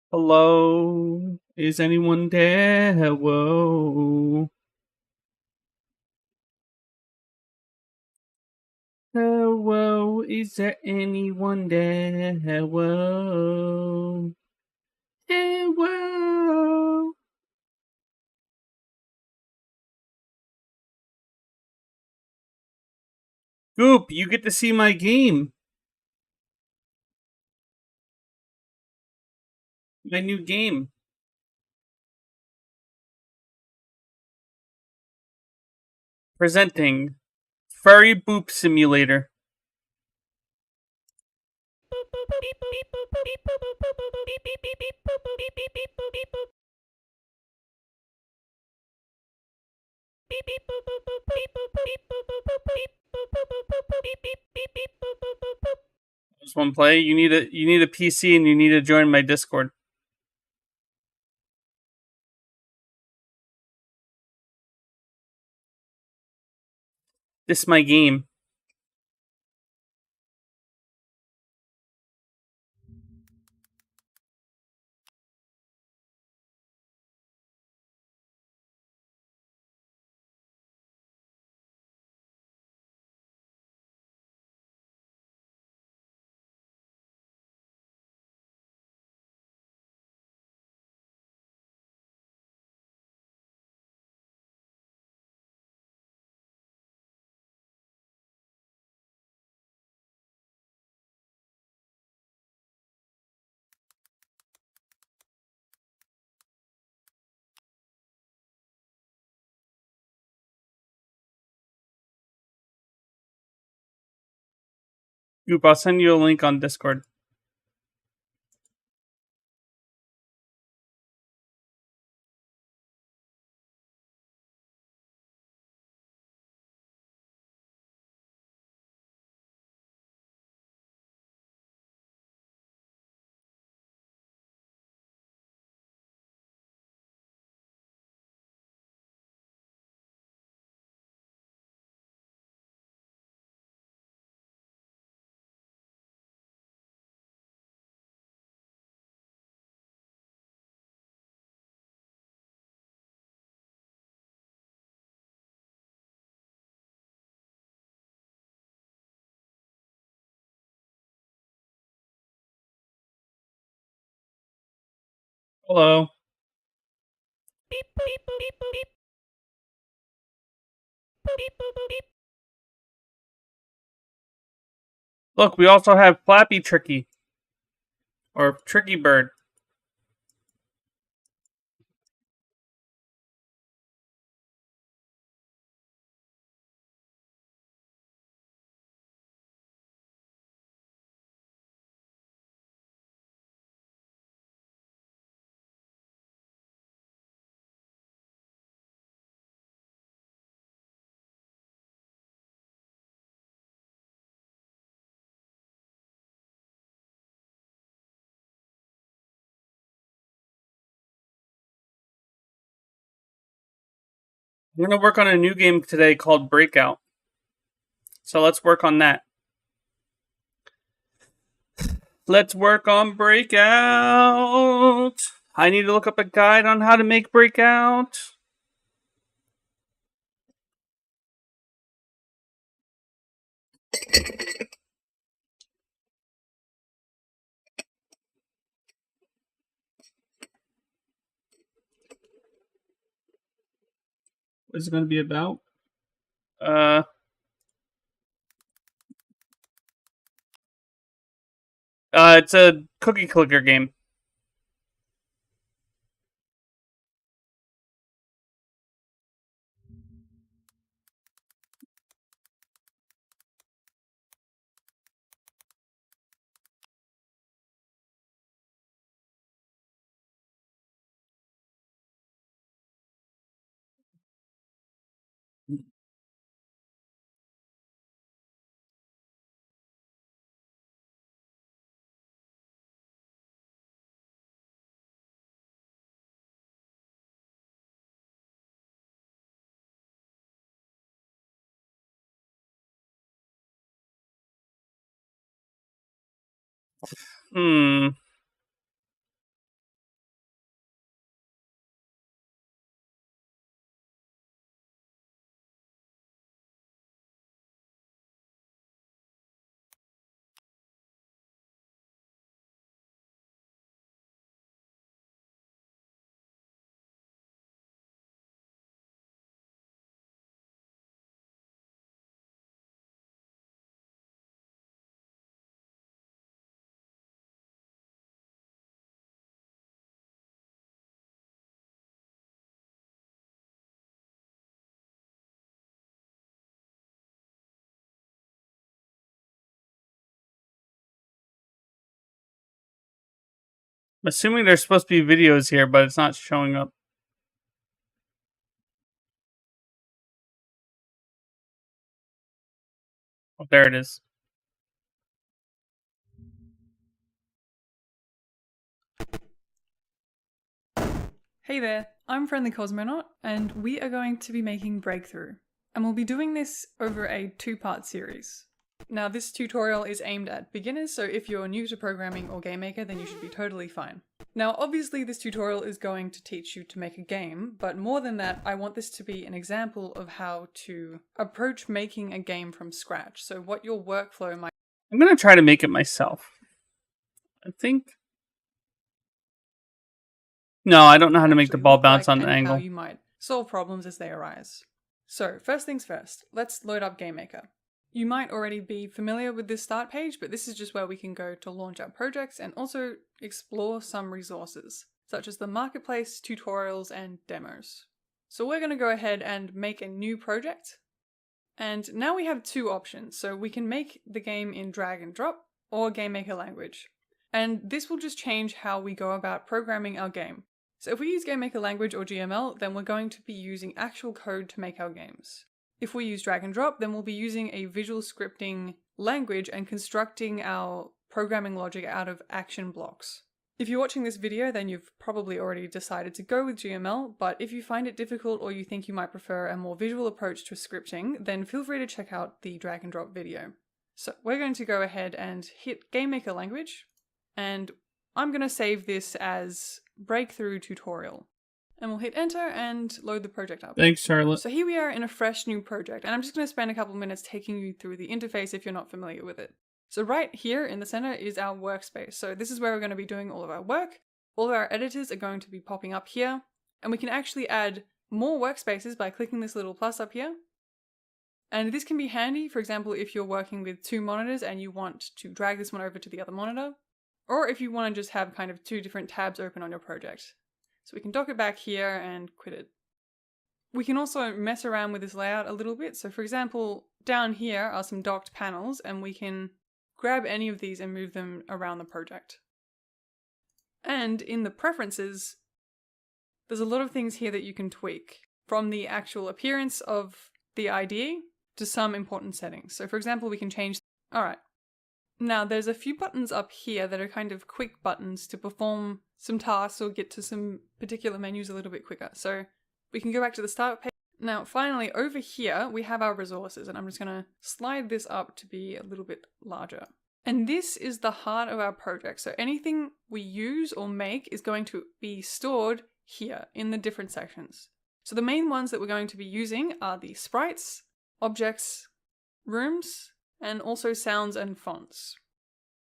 Hello? Is anyone there? Hello? Hello? Is there anyone there? Hello? Hello? Goop, you get to see my game. My new game. Presenting Furry Boop Simulator. Just one play. You need a PC and you need to join my Discord. This is my game. Goop, I'll send you a link on Discord. Hello. Look, we also have Flappy Tricky. Or Tricky Bird. We're gonna work on a new game today called Breakout. So let's work on that. Let's work on Breakout. I need to look up a guide on how to make Breakout. What's it gonna be about? It's a cookie clicker game. Hmm. assuming there's supposed to be videos here, but it's not showing up. Oh, there it is. Hey there, I'm Friendly Cosmonaut, and we are going to be making Breakthrough. And we'll be doing this over a two-part series. Now, this tutorial is aimed at beginners, so if you're new to programming or game maker, then you should be totally fine. Now, obviously this tutorial is going to teach you to make a game, but more than that, I want this to be an example of how to approach making a game from scratch. So what your workflow might... I'm gonna try to make it myself. I think... No, I don't know how to make the ball bounce on an angle. How you might solve problems as they arise. So, first things first, let's load up GameMaker. You might already be familiar with this start page, but this is just where we can go to launch our projects and also explore some resources, such as the marketplace, tutorials, and demos. So we're going to go ahead and make a new project. And now we have two options. So we can make the game in drag and drop or GameMaker language. And this will just change how we go about programming our game. So if we use GameMaker language or GML, then we're going to be using actual code to make our games. If we use drag and drop, then we'll be using a visual scripting language and constructing our programming logic out of action blocks. If you're watching this video, then you've probably already decided to go with GML, but if you find it difficult or you think you might prefer a more visual approach to scripting, then feel free to check out the drag and drop video. So we're going to go ahead and hit GameMaker language, and I'm going to save this as Breakthrough Tutorial. And we'll hit enter and load the project up. Thanks, Charlotte. So here we are in a fresh new project, and I'm just going to spend a couple minutes taking you through the interface if you're not familiar with it. So right here in the center is our workspace. So this is where we're going to be doing all of our work. All of our editors are going to be popping up here, and we can actually add more workspaces by clicking this little plus up here. And this can be handy, for example, if you're working with two monitors and you want to drag this one over to the other monitor, or if you want to just have kind of two different tabs open on your project. So we can dock it back here and quit it. We can also mess around with this layout a little bit. So for example, down here are some docked panels, and we can grab any of these and move them around the project. And in the preferences, there's a lot of things here that you can tweak, from the actual appearance of the IDE to some important settings. So for example, we can change... Alright. Now there's a few buttons up here that are kind of quick buttons to perform some tasks or get to some particular menus a little bit quicker. So we can go back to the start page. Now finally over here we have our resources, and I'm just going to slide this up to be a little bit larger. And this is the heart of our project. So anything we use or make is going to be stored here in the different sections. So the main ones that we're going to be using are the sprites, objects, rooms, and also sounds and fonts.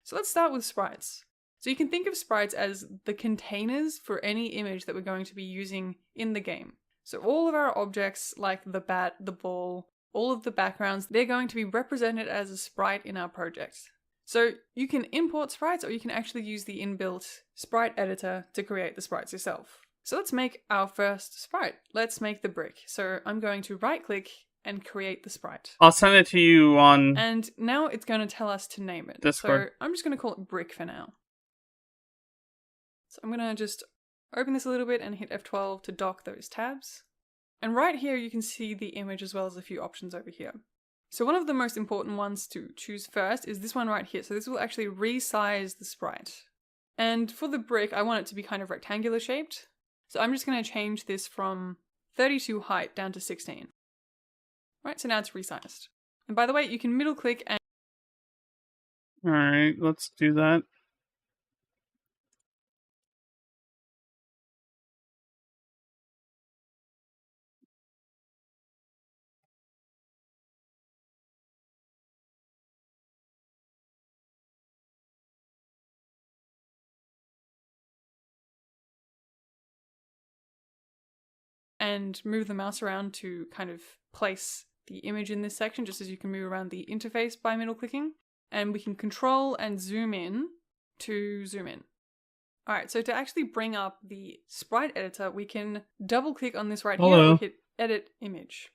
So let's start with sprites. So you can think of sprites as the containers for any image that we're going to be using in the game. So all of our objects, like the bat, the ball, all of the backgrounds, they're going to be represented as a sprite in our project. So you can import sprites, or you can actually use the inbuilt sprite editor to create the sprites yourself. So let's make our first sprite. Let's make the brick. So I'm going to right click and create the sprite. I'll send it to you on... And now it's going to tell us to name it. Discord. So I'm just going to call it brick for now. So I'm going to just open this a little bit and hit F12 to dock those tabs. And right here you can see the image as well as a few options over here. So one of the most important ones to choose first is this one right here. So this will actually resize the sprite. And for the brick, I want it to be kind of rectangular shaped. So I'm just going to change this from 32 height down to 16. Right, so now it's resized. And by the way, you can middle click and... Alright, let's do that. and move the mouse around to kind of place the image in this section, just as you can move around the interface by middle clicking. And we can control and zoom in to zoom in. Alright, so to actually bring up the sprite editor, we can double click on this right here and hit edit image.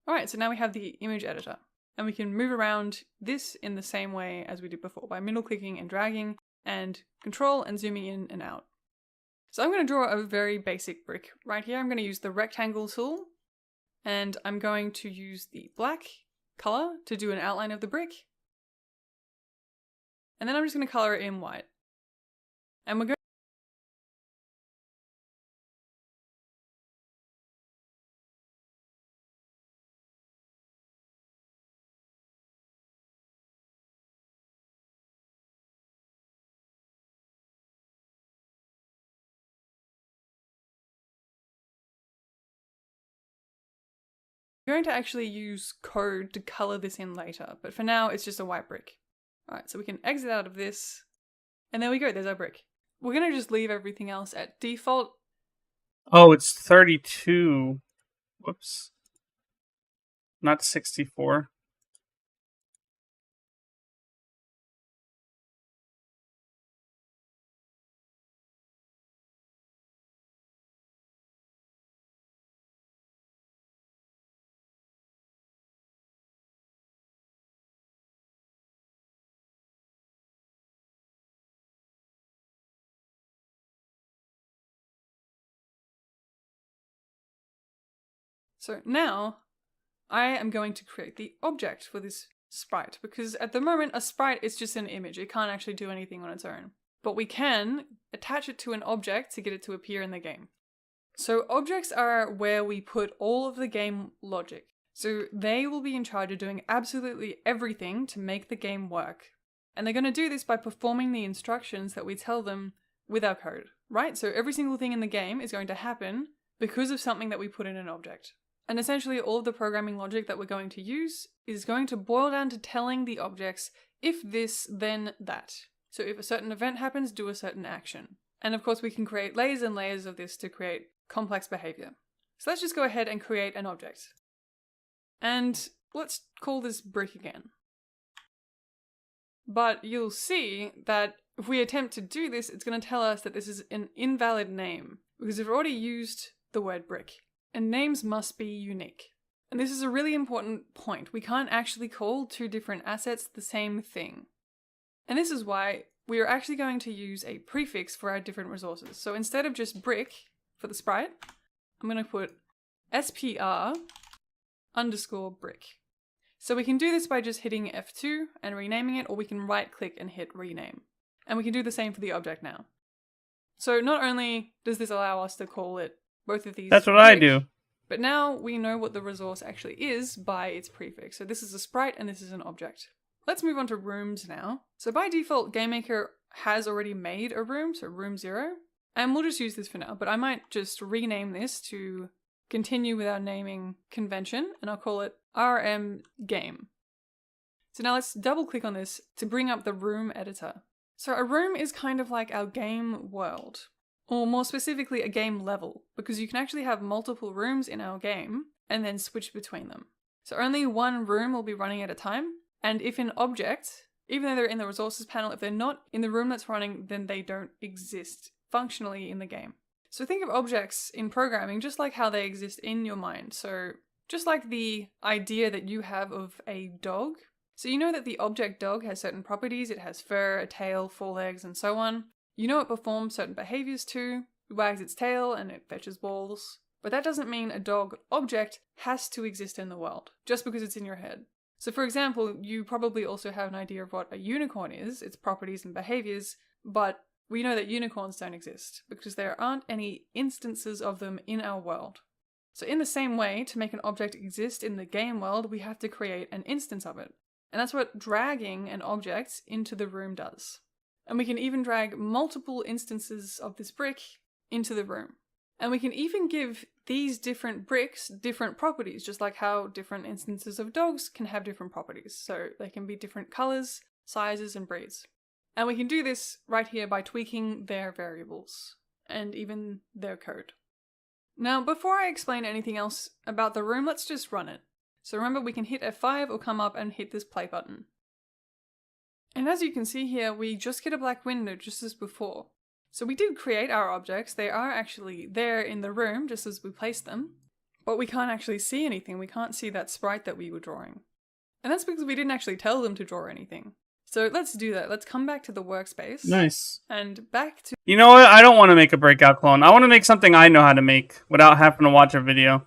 Alright, so now we have the image editor. And we can move around this in the same way as we did before, by middle clicking and dragging and control and zooming in and out. So I'm going to draw a very basic brick. Right here I'm going to use the rectangle tool, and I'm going to use the black color to do an outline of the brick. And then I'm just going to color it in white. And we're going to actually use code to color this in later, but for now it's just a white brick. Alright, so we can exit out of this, and there we go, there's our brick. We're going to just leave everything else at default. Oh, it's 32. Whoops. Not 64. So now I am going to create the object for this sprite, because at the moment a sprite is just an image. It can't actually do anything on its own. But we can attach it to an object to get it to appear in the game. So objects are where we put all of the game logic. So they will be in charge of doing absolutely everything to make the game work. And they're going to do this by performing the instructions that we tell them with our code, right? So every single thing in the game is going to happen because of something that we put in an object. And essentially all of the programming logic that we're going to use is going to boil down to telling the objects, if this, then that. So if a certain event happens, do a certain action. And of course we can create layers and layers of this to create complex behavior. So let's just go ahead and create an object. And let's call this brick again. But you'll see that if we attempt to do this, it's going to tell us that this is an invalid name, because we've already used the word brick. And names must be unique. And this is a really important point. We can't actually call two different assets the same thing. And this is why we are actually going to use a prefix for our different resources. So instead of just brick for the sprite, I'm going to put spr underscore brick. So we can do this by just hitting F2 and renaming it, or we can right click and hit rename. And we can do the same for the object now. So not only does this allow us to call it both of these. That's what I do. But now we know what the resource actually is by its prefix. So this is a sprite and this is an object. Let's move on to rooms now. So by default, GameMaker has already made a room, so room 0. And we'll just use this for now, but I might just rename this to continue with our naming convention, and I'll call it RM Game. So now let's double click on this to bring up the room editor. So a room is kind of like our game world. Or more specifically, a game level, because you can actually have multiple rooms in our game and then switch between them. So only one room will be running at a time, and if an object, even though they're in the resources panel, if they're not in the room that's running, then they don't exist functionally in the game. So think of objects in programming just like how they exist in your mind. So just like the idea that you have of a dog. So you know that the object dog has certain properties. It has fur, a tail, 4 legs, and so on. You know it performs certain behaviors too. It wags its tail and it fetches balls. But that doesn't mean a dog object has to exist in the world, just because it's in your head. So for example, you probably also have an idea of what a unicorn is, its properties and behaviors, but we know that unicorns don't exist, because there aren't any instances of them in our world. So in the same way, to make an object exist in the game world, we have to create an instance of it. And that's what dragging an object into the room does. And we can even drag multiple instances of this brick into the room. And we can even give these different bricks different properties, just like how different instances of dogs can have different properties. So they can be different colors, sizes, and breeds. And we can do this right here by tweaking their variables and even their code. Now, before I explain anything else about the room, let's just run it. So remember, we can hit F5 or come up and hit this play button. And as you can see here, we just get a black window just as before. So we did create our objects. They are actually there in the room just as we placed them, but we can't actually see anything. We can't see that sprite that we were drawing. And that's because we didn't actually tell them to draw anything. So let's do that. Let's come back to the workspace. Nice. And back to... You know what? I don't want to make a breakout clone. I want to make something I know how to make without having to watch a video.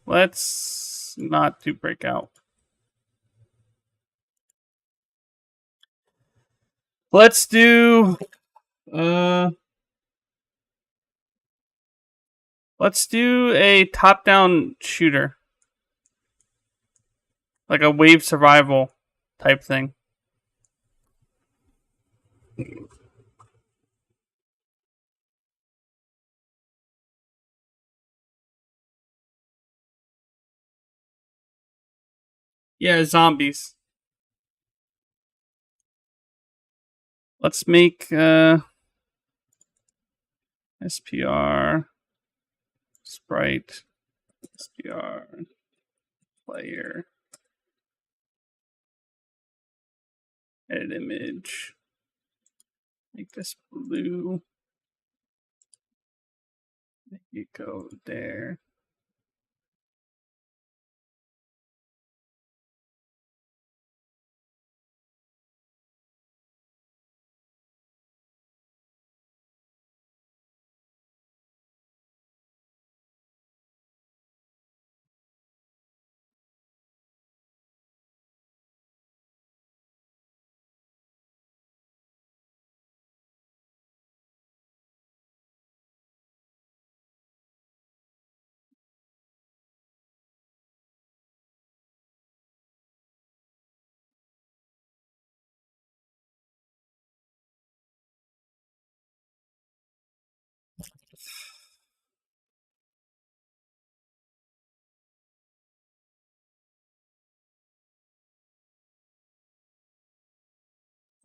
Let's not do breakout. Let's do let's do a top-down shooter. Like a wave survival type thing. Yeah, zombies. Let's make SPR sprite SPR player edit image. Make this blue. Make it go there.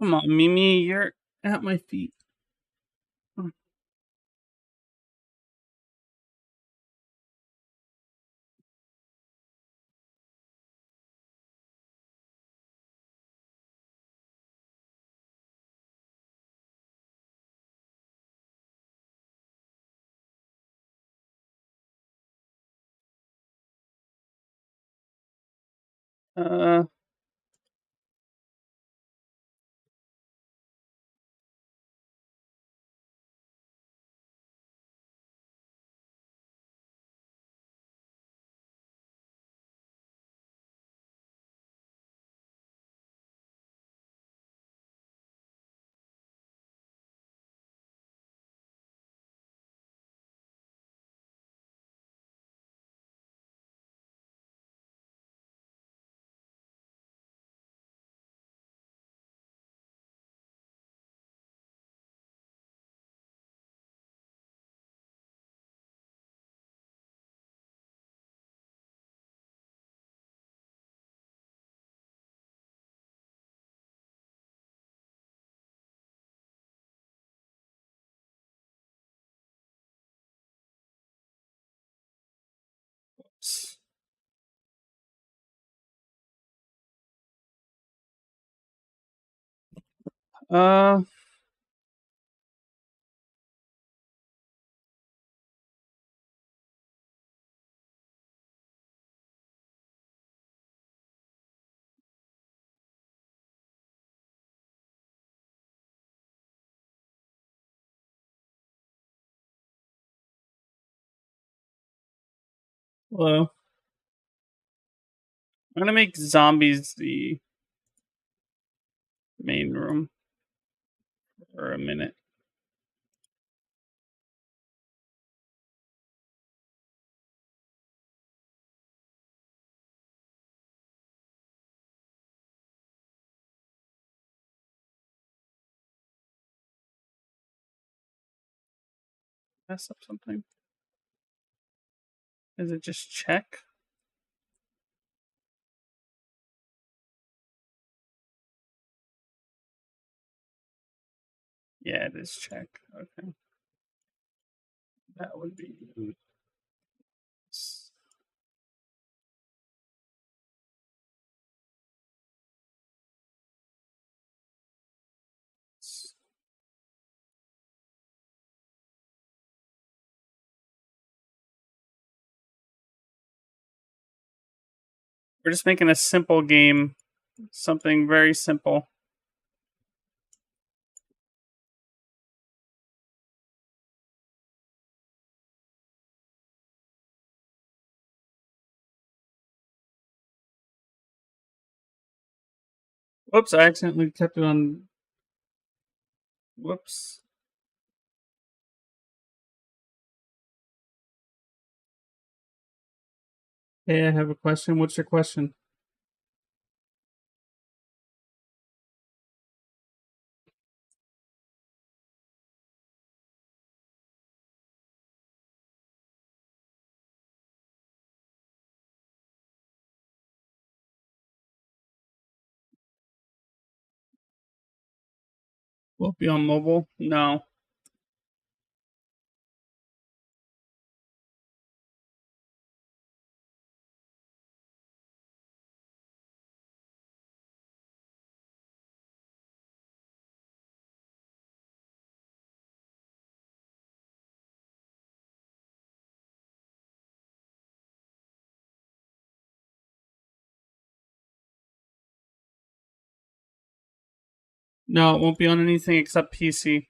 Come on, Mimi, you're at my feet. Uh, uh, hello. I'm gonna make zombies the main room for a minute. Mess up something? Is it just check? Yeah, it is check. Okay. That would be. We're just making a simple game. Something very simple. Whoops, I accidentally kept it on. Whoops. Hey, I have a question. What's your question? Will it be on mobile? No. No, it won't be on anything except PC.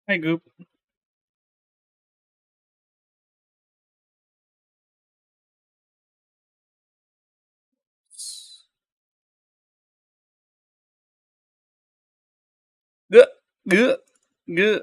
Hi, Goop. Good. Good. Good.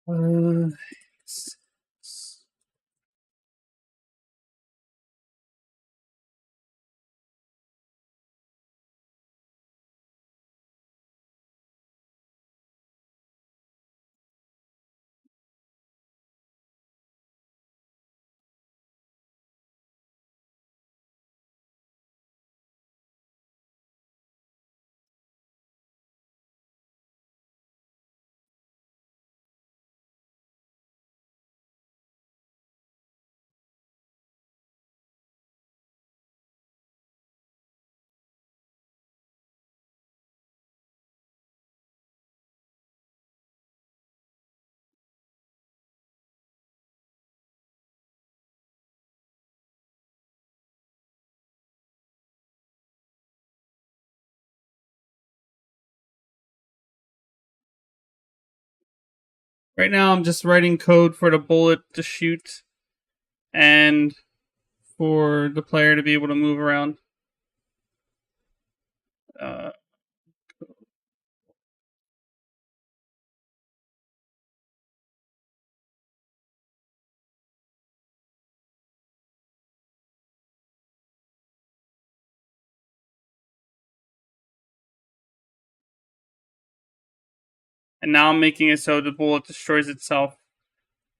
Uh, right now, I'm just writing code for the bullet to shoot and for the player to be able to move around. Uh, and now I'm making it so the bullet destroys itself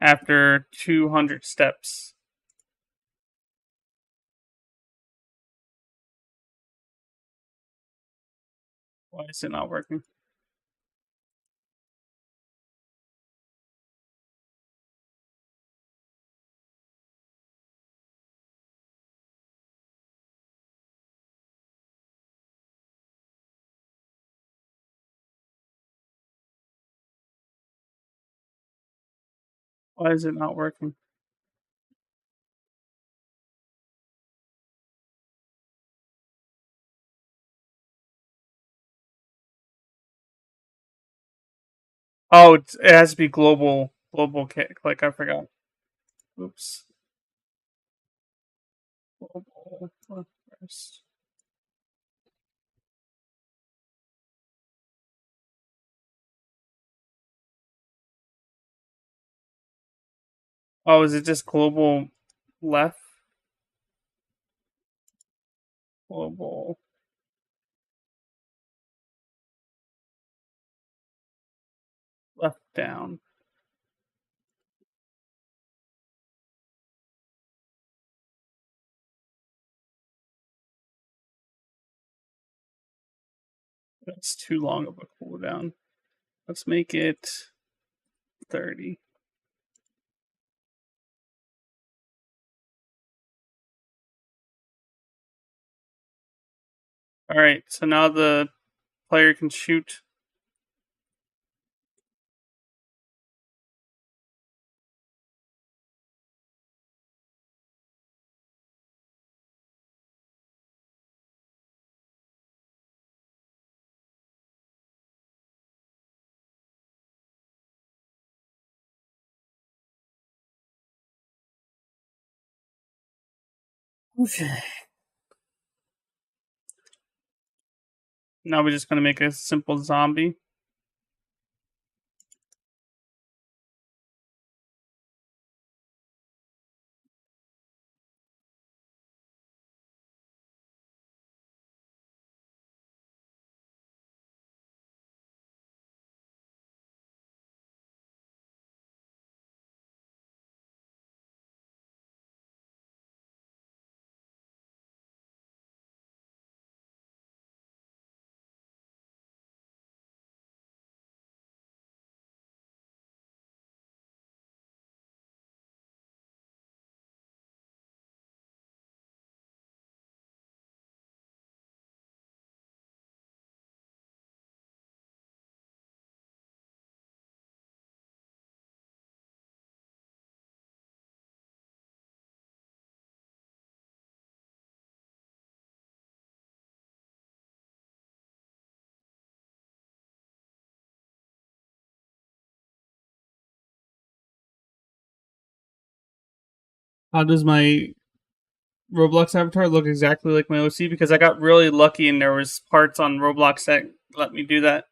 after 200 steps. Why is it not working? Why is it not working? Oh, it has to be global. Global click. I forgot. Oops. Global first. Oh, is it just global left? Global left down. That's too long of a cooldown. Let's make it 30. All right, so now the player can shoot. Okay. Now we're just gonna make a simple zombie. How does my Roblox avatar look exactly like my OC? Because I got really lucky and there was parts on Roblox that let me do that.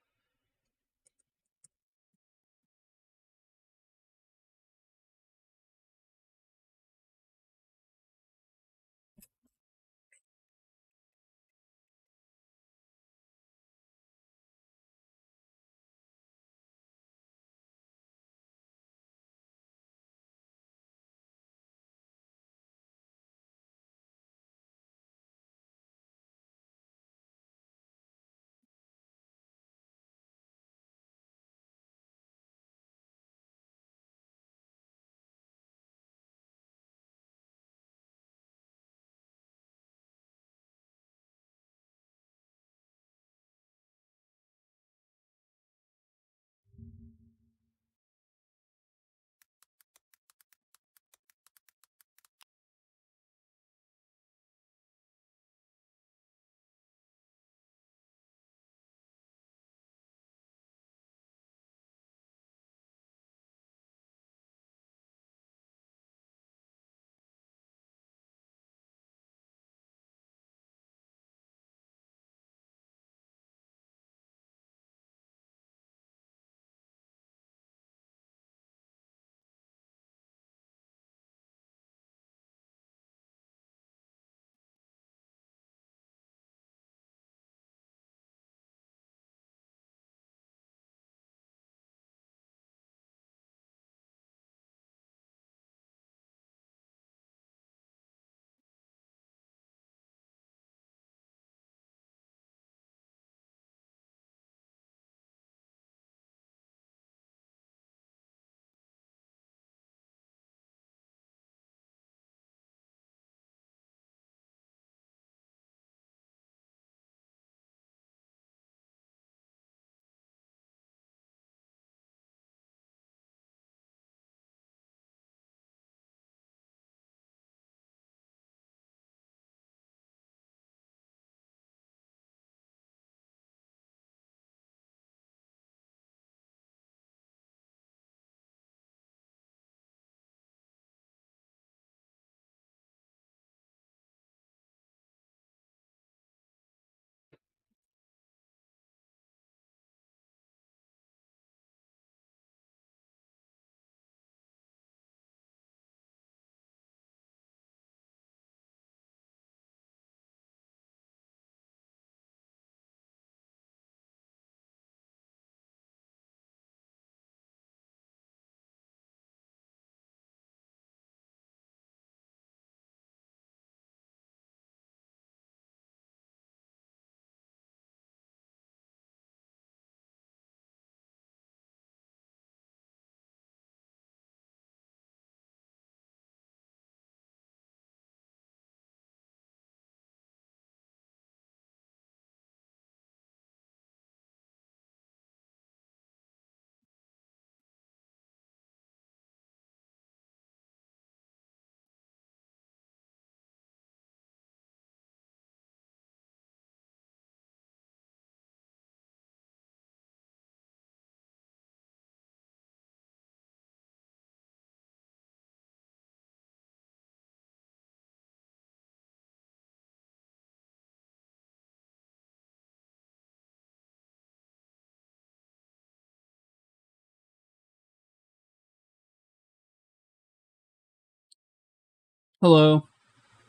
Hello.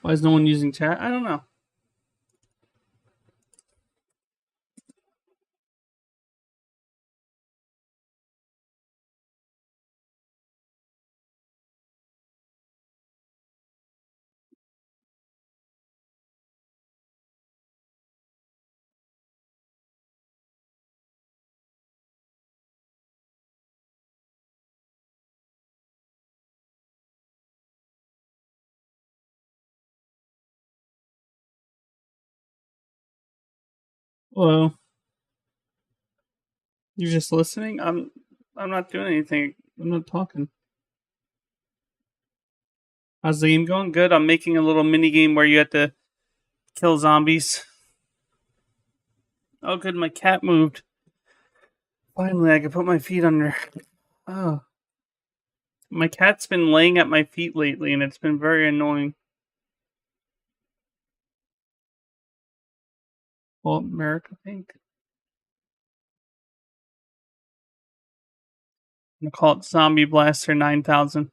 Why is no one using chat? I don't know. Hello. You're just listening? I'm not doing anything. I'm not talking. How's the game going? Good. I'm making a little mini game where you have to kill zombies. Oh, good. My cat moved. Finally, I can put my feet under. Oh, my cat's been laying at my feet lately, and it's been very annoying. Well, America Pink. I'm gonna call it Zombie Blaster 9000.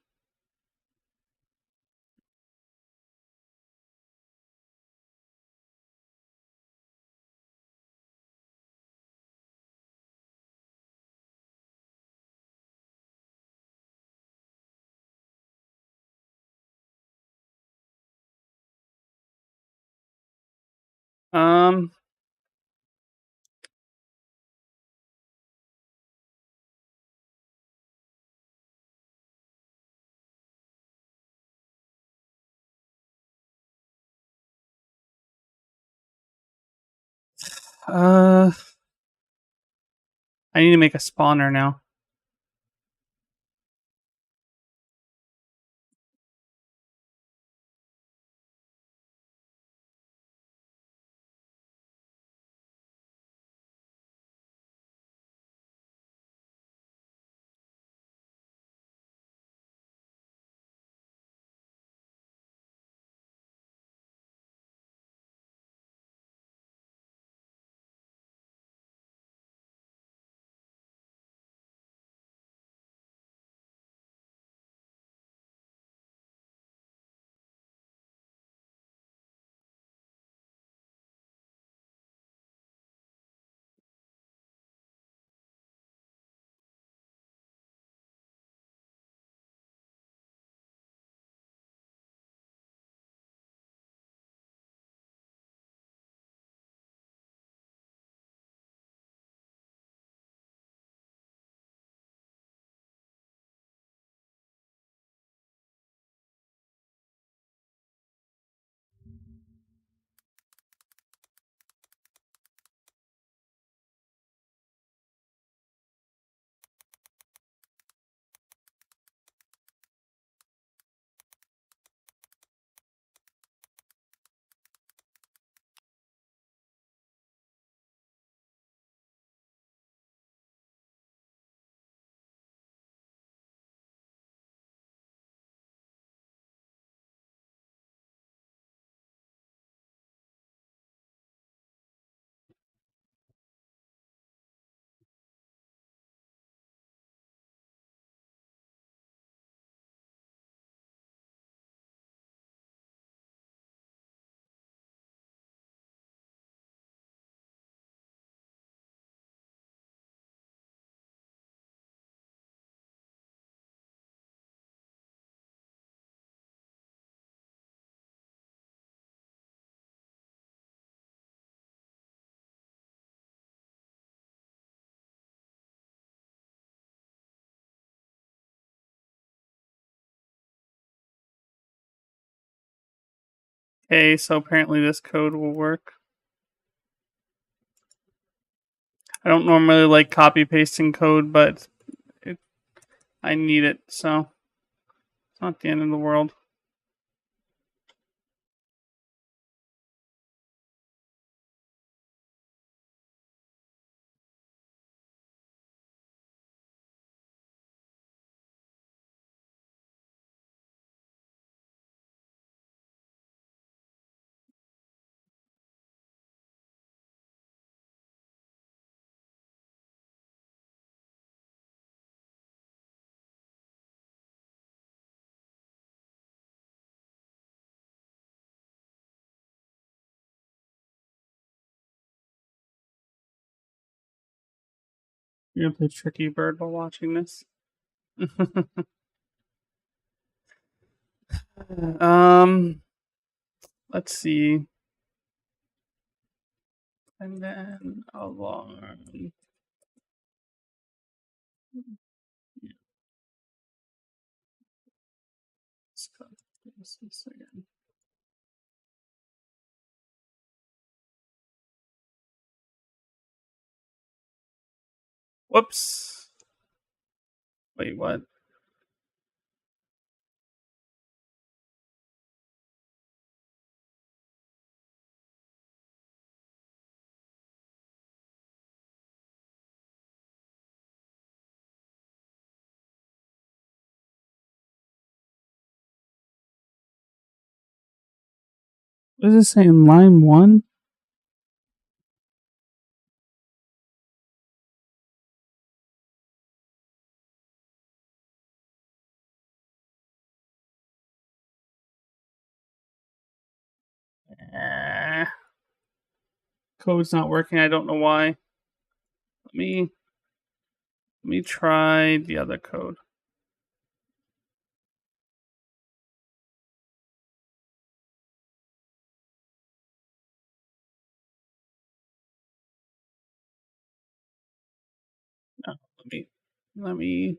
Um, uh, I need to make a spawner now. Okay, so apparently this code will work. I don't normally like copy pasting code, but I need it, so it's not the end of the world. You're gonna play Tricky Bird while watching this. Let's see. And then alarm. Let's cut this again. Whoops. Wait, what? What is it saying? Line 1? Code's not working. I don't know why. Let me try the other code. No, let me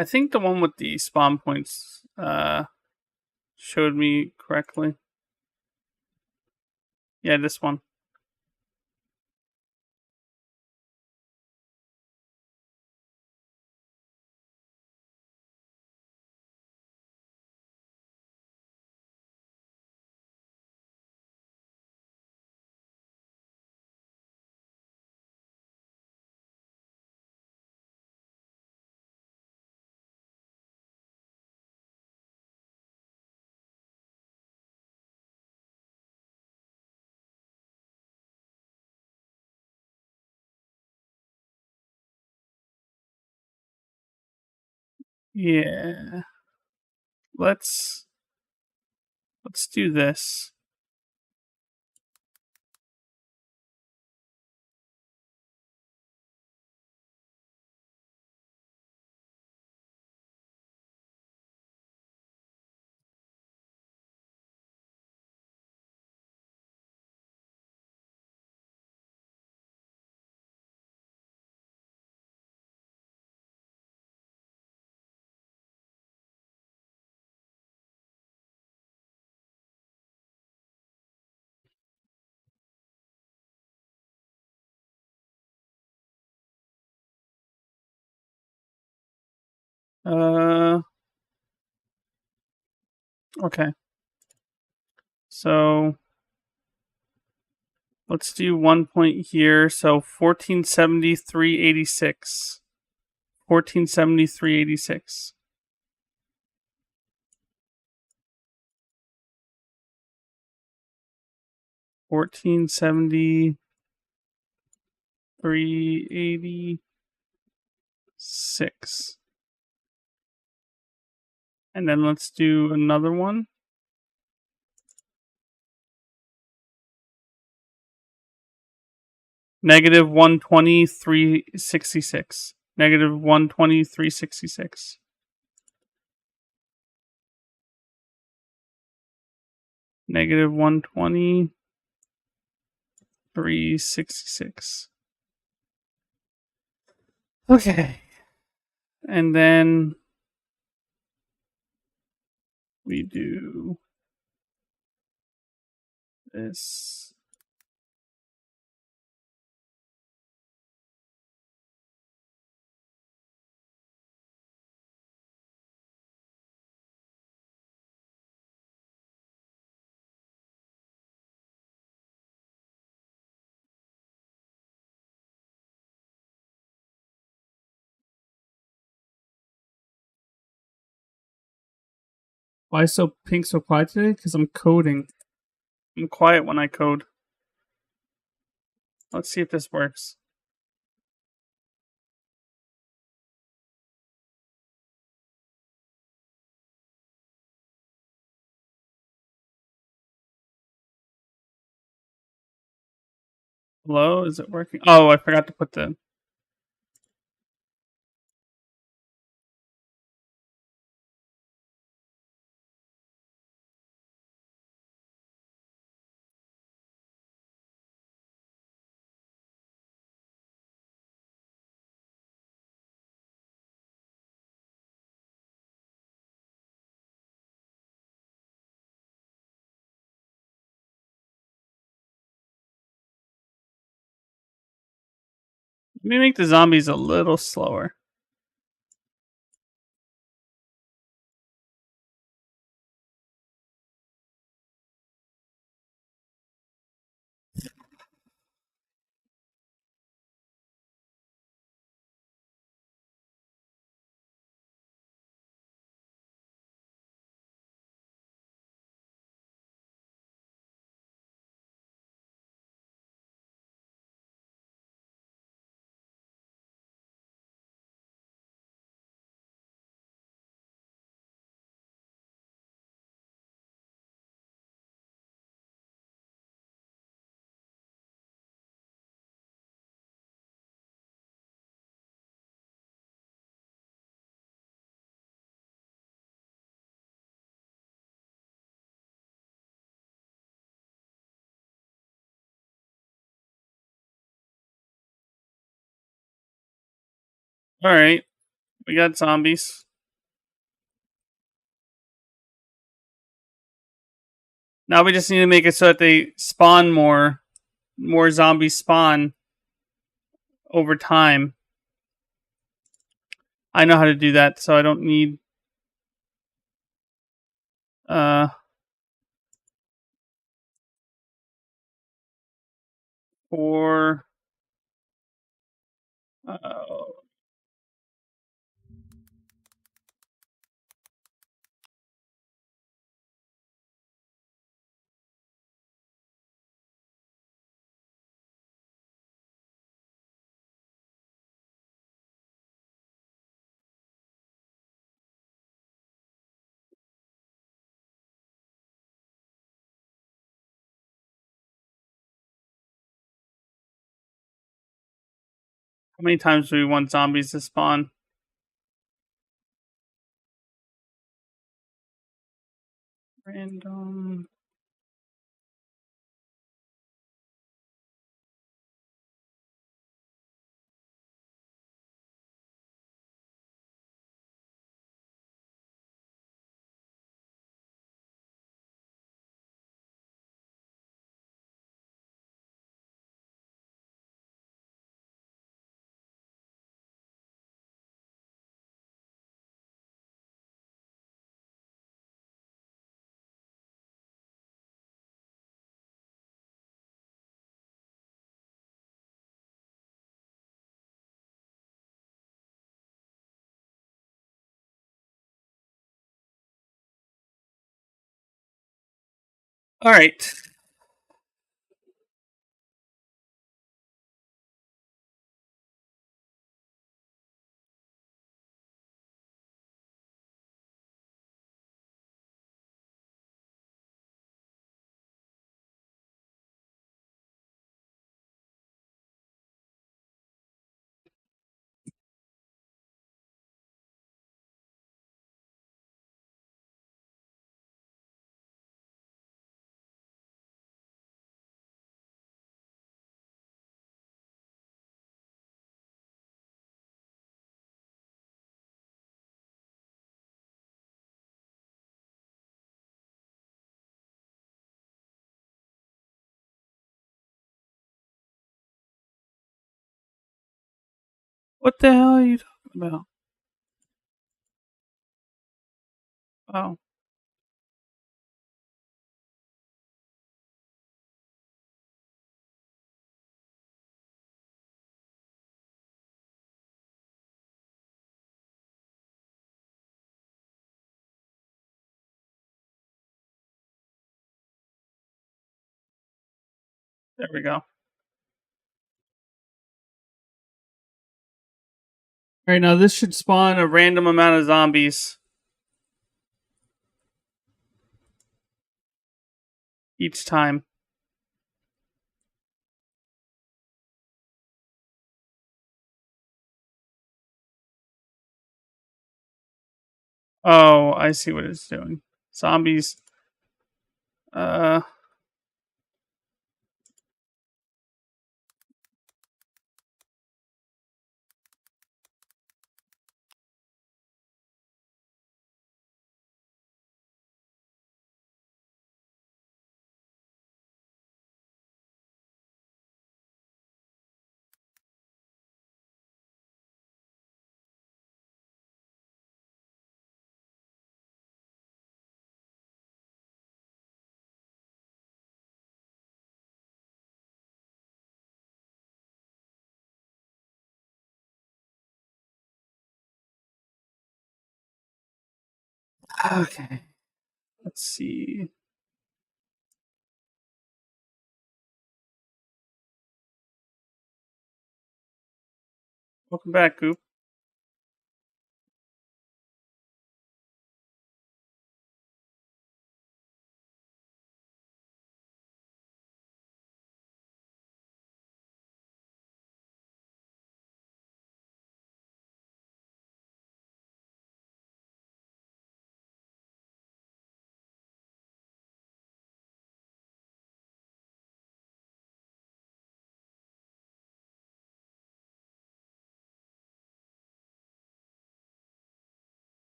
I think the one with the spawn points showed me correctly. Yeah, this one. Yeah. Let's do this. Okay. So let's do 1 point here. So 1473.86. 1473.86. $1473.86. And then let's do another one. Negative 120, 366. Negative 120, 366. Negative 120, 366. Okay. And then we do this. Why so pink so quiet today? Because I'm coding. I'm quiet when I code. Let's see if this works. Hello? Is it working? Oh, I forgot to put the... Let me make the zombies a little slower. Alright. We got zombies. Now we just need to make it so that they spawn more zombies spawn over time. I know how to do that, so I don't need uh for how many times do we want zombies to spawn? Random. Alright. What the hell are you talking about? Oh. There we go. Alright, now this should spawn a random amount of zombies each time. Oh, I see what it's doing. Zombies. Uh. Okay. Let's see. Welcome back, Goop.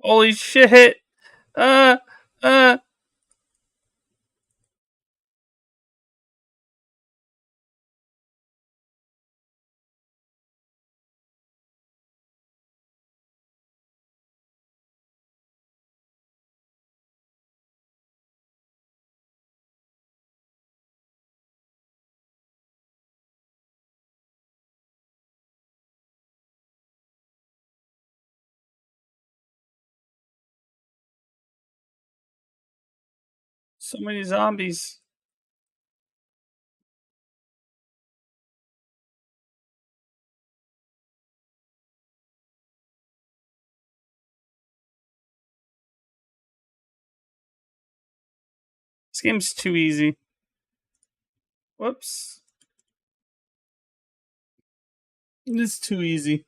Holy shit! Uh, uh. So many zombies. This game's too easy. Whoops. It's too easy.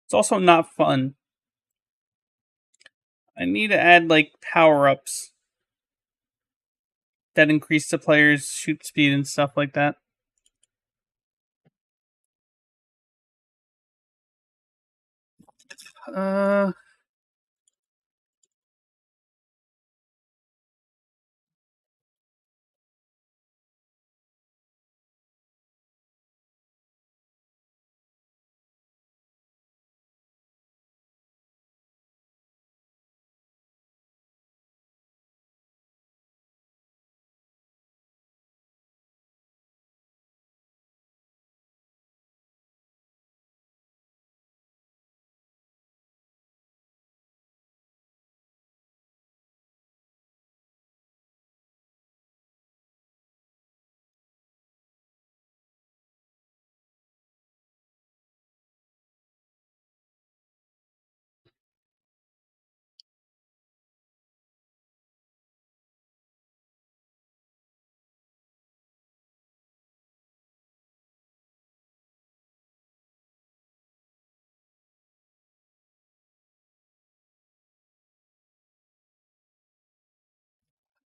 It's also not fun. I need to add like power ups that increase the player's shoot speed and stuff like that. Uh.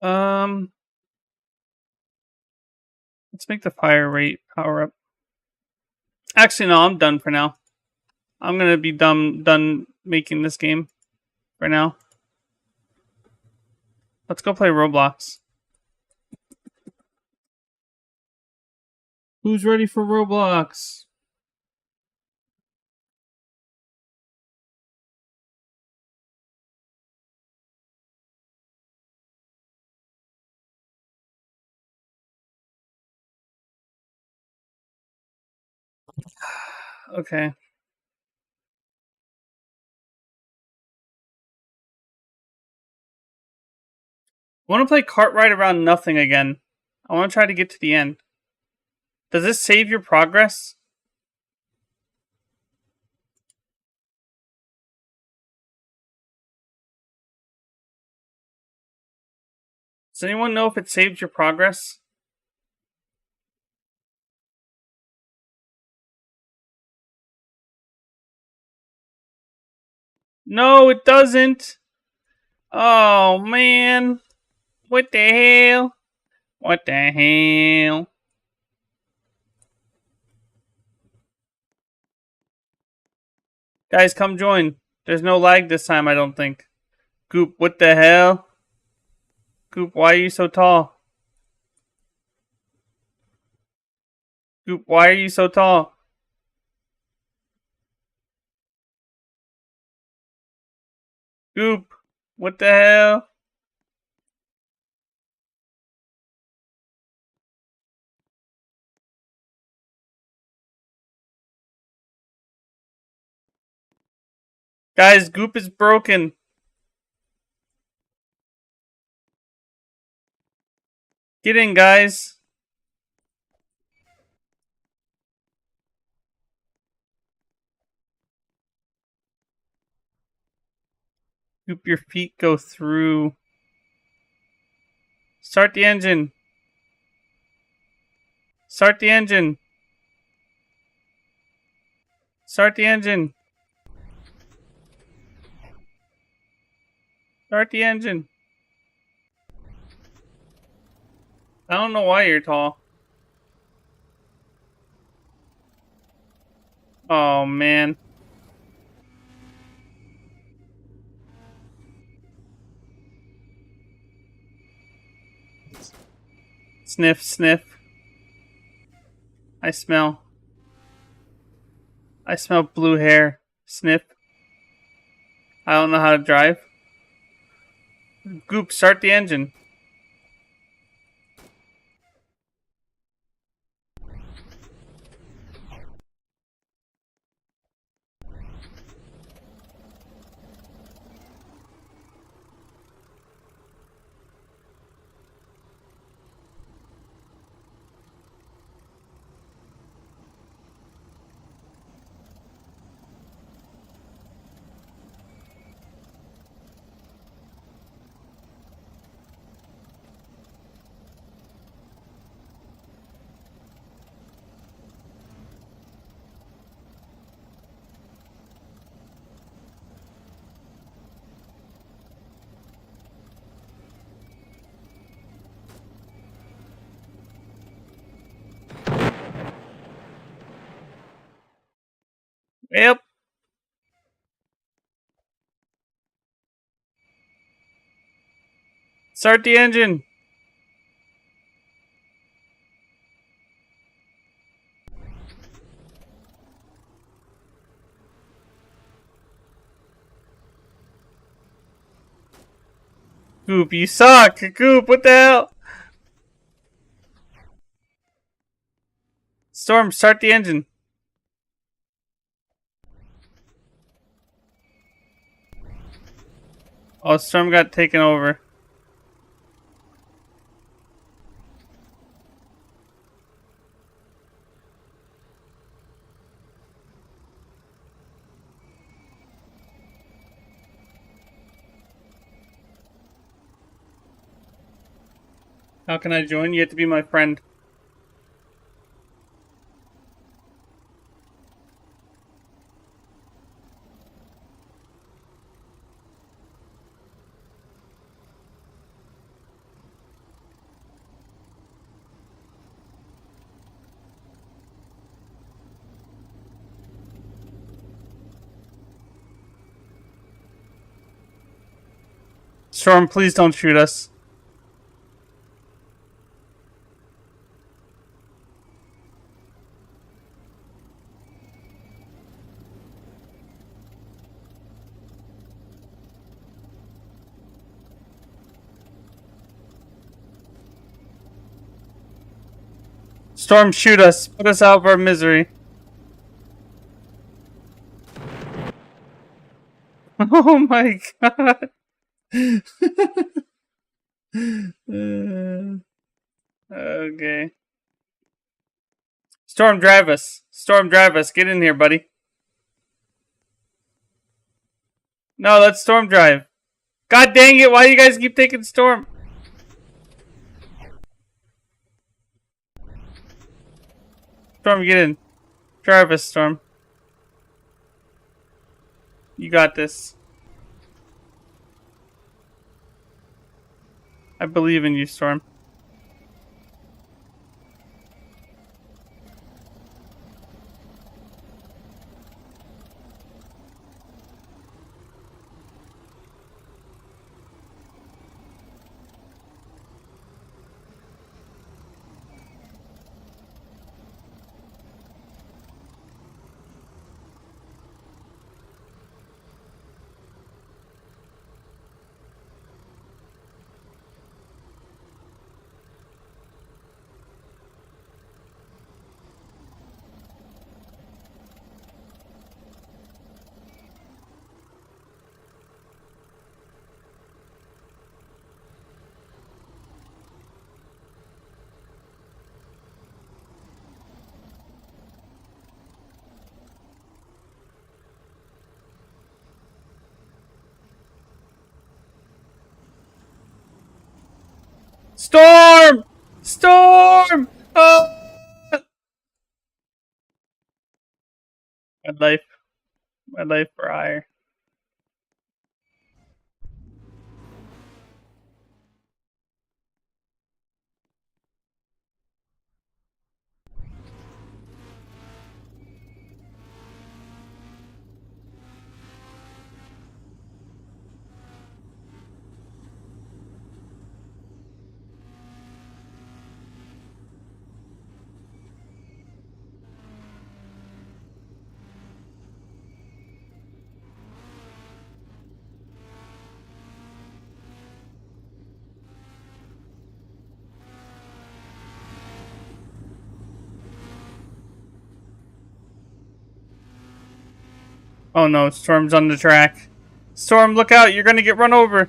Um. Let's make the fire rate power up. Actually, no, I'm done for now. I'm gonna be done making this game for now. Let's go play Roblox. Who's ready for Roblox? Okay. I want to play Cart Ride Around Nothing again. I want to try to get to the end. Does this save your progress? Does anyone know if it saves your progress? No, it doesn't. Oh, man. What the hell? What the hell? Guys, come join. There's no lag this time, I don't think. Goop, what the hell? Goop, why are you so tall? Goop, why are you so tall? Goop, what the hell? Guys, Goop is broken. Get in, guys. Goop, your feet go through. Start the engine. Start the engine. Start the engine. Start the engine. I don't know why you're tall. Oh, man. Sniff, sniff. I smell blue hair. Sniff. I don't know how to drive. Goop, start the engine. Yep. Start the engine. Goop, you suck. Goop, what the hell? Storm, start the engine. Oh, Storm got taken over. How can I join? You have to be my friend. Storm, please don't shoot us. Storm, shoot us. Put us out of our misery. Oh my god. Okay. Storm, drive us. Storm, drive us. Get in here, buddy. No, let's Storm drive. God dang it, why do you guys keep taking Storm? Storm, get in. Drive us, Storm. You got this. I believe in you, Storm. Storm! Storm! Oh! My life for hire. Oh no, Storm's on the track. Storm, look out, you're gonna get run over.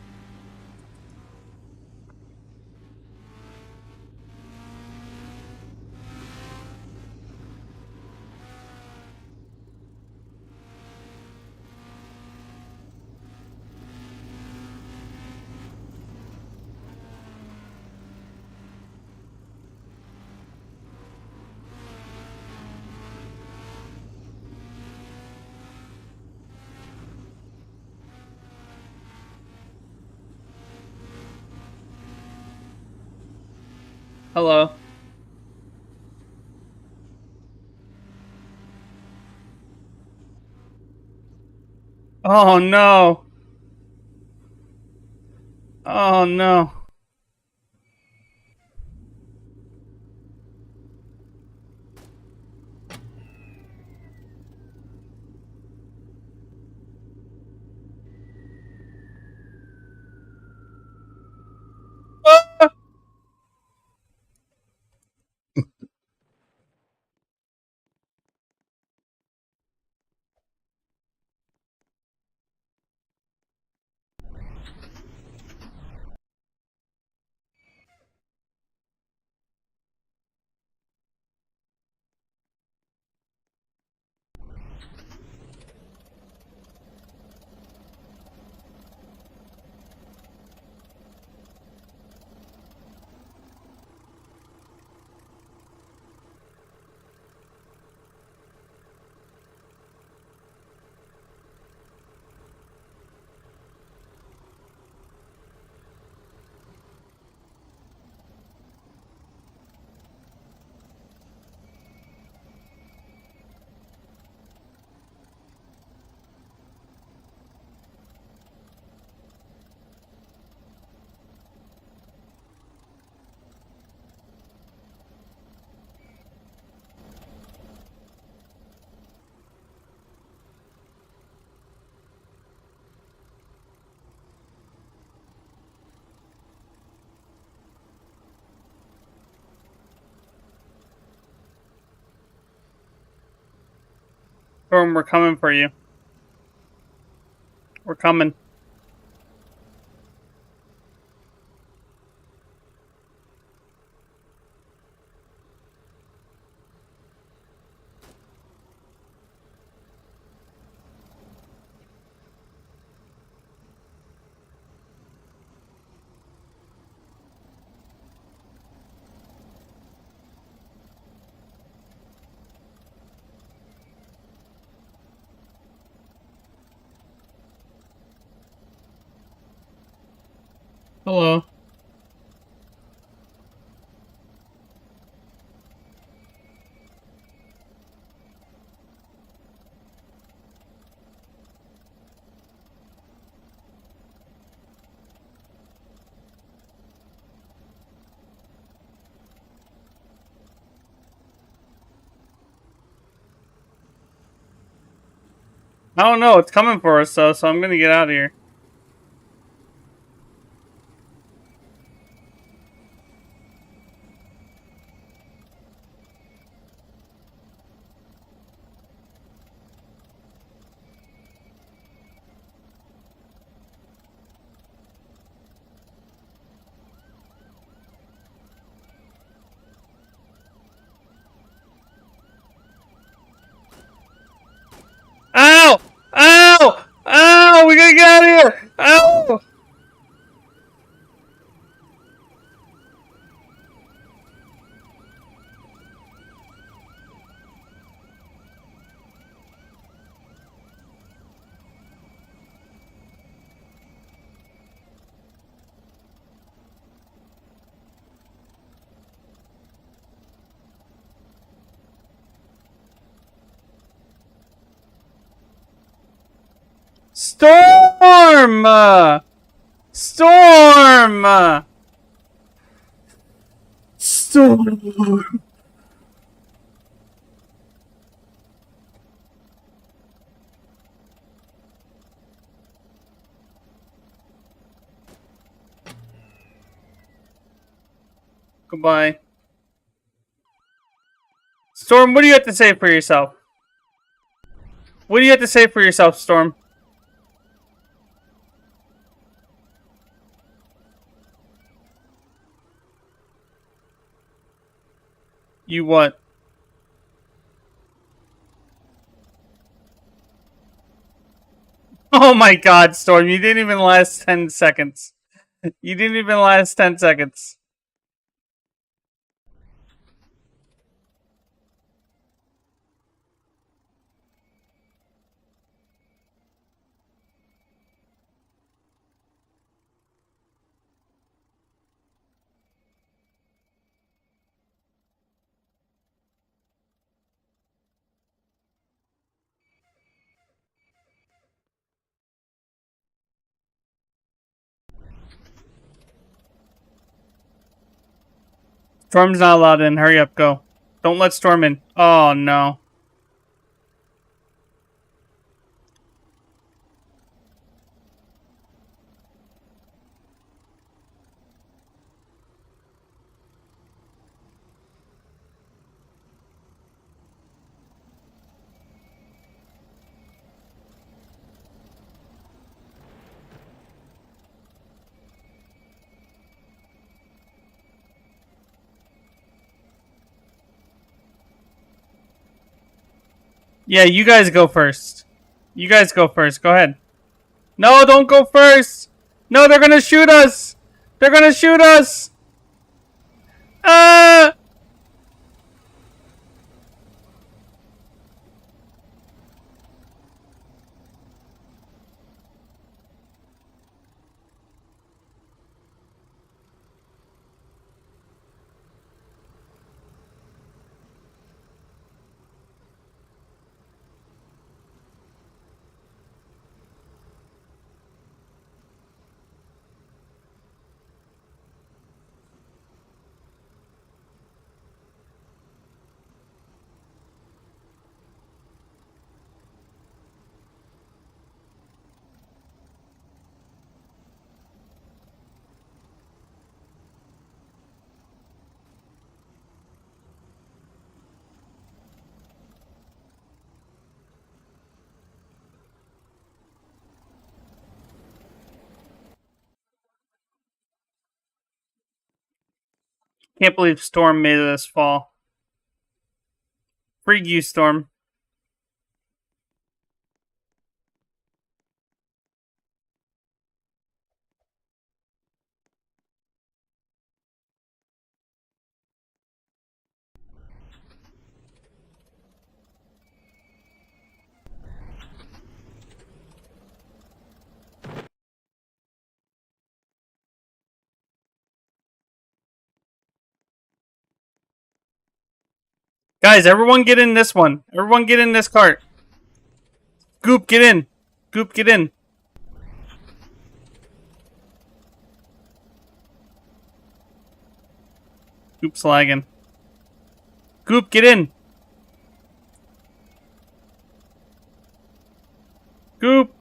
Hello. Oh no. Oh no. Storm, we're coming for you. We're coming. Hello. I don't know. It's coming for us, though, so I'm gonna get out of here. Ow! Ow! Ow! We gotta get out of here! Ow! Storm! Storm! Storm! Goodbye. Storm, what do you have to say for yourself? What do you have to say for yourself, Storm? You what? Oh my god, Storm, you didn't even last 10 seconds. You didn't even last 10 seconds. Storm's not allowed in. Hurry up, go. Don't let Storm in. Oh no. Yeah, you guys go first. You guys go first. Go ahead. No, don't go first. No, they're gonna shoot us. They're gonna shoot us. Ah! Can't believe Storm made it this fall. Frig you, Storm. Guys, everyone get in this one. Everyone get in this cart. Goop, get in. Goop, get in. Goop's lagging. Goop, get in. Goop.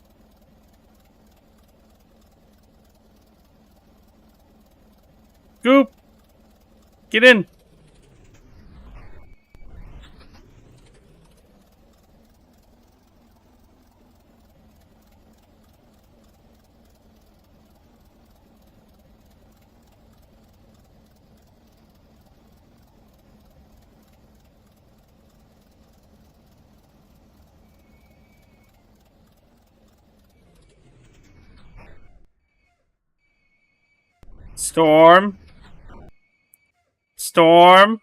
Goop. Get in. Storm. Storm.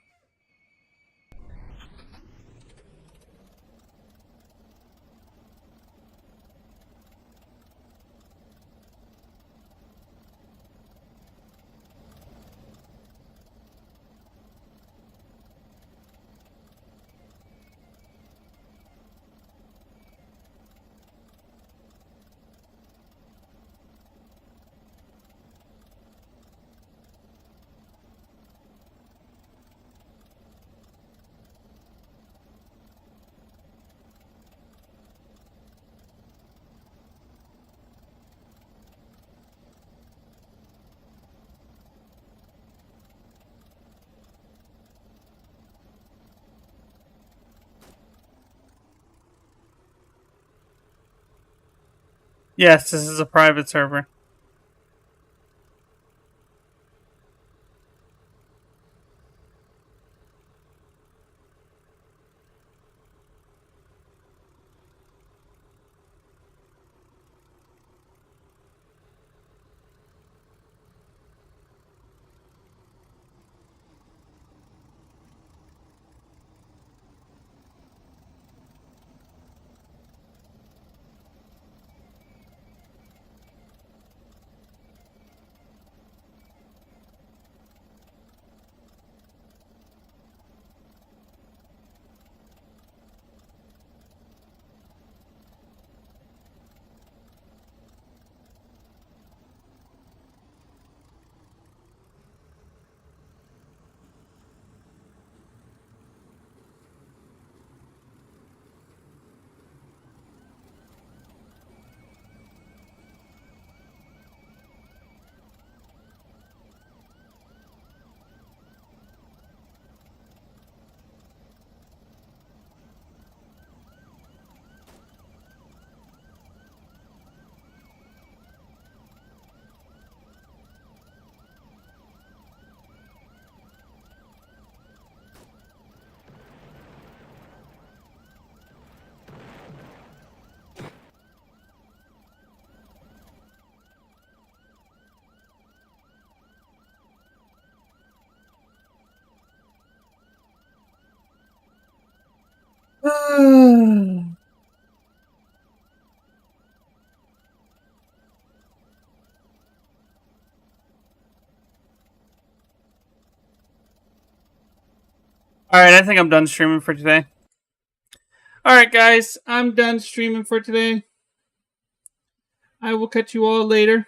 Yes, this is a private server. Alright, I think I'm done streaming for today. Alright, guys, I'm done streaming for today. I will catch you all later.